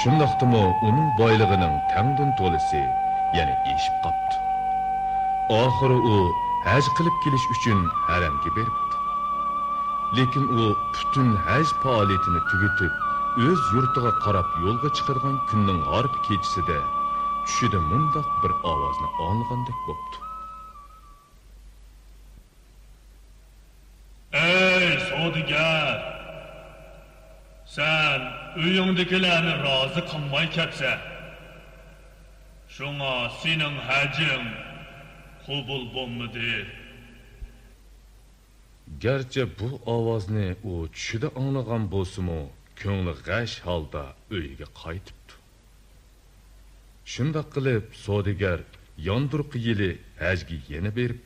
Shundaqdimi uning boyligining tangdin to'lisi yana eshib qopti. Oxiri u haj qilib kelish uchun haramga beribdi. Lekin u butun haj faoliyatini tugatib, o'z yurtiga qarab yo'lga chiqargan kunning g'arb kechisida tushida mundaq bir ovozni anglagandek bo'pti. Ey savdogar! Sen uyingdagilarni rozi qilmay ketsa, shunga sening hajing qabul bo'lmadi. Gerçi bu ovozni u tushida anglagan bo'lsa-mu, ko'ngli g'ash holda uyiga qaytibdi. Shundoq qilib, savdogar yondirqi yili hajga yana berib